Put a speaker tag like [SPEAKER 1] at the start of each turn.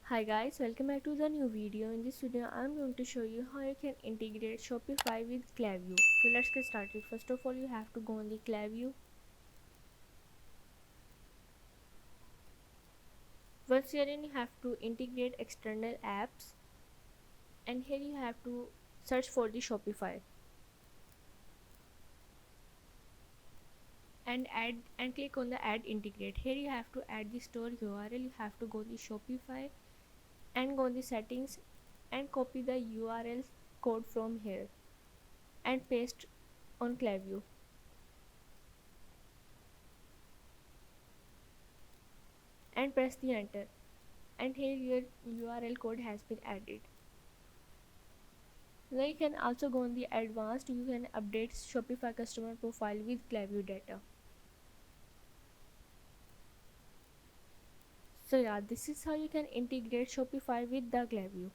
[SPEAKER 1] Hi guys, welcome back to the new video. In this video, I'm going to show you how you can integrate Shopify with Klaviyo. So let's get started. First of all, you have to go on the Klaviyo. Once you're in, you have to integrate external apps, and here you have to search for the Shopify and add and click on the add integrate. Here you have to add the store URL. You have to go to Shopify and go on the settings and copy the URL code from here and paste on Klaviyo and press the enter, and here your URL code has been added. Now you can also go on the advanced. You can update Shopify customer profile with Klaviyo data. So yeah, this is how you can integrate Shopify with the Klaviyo.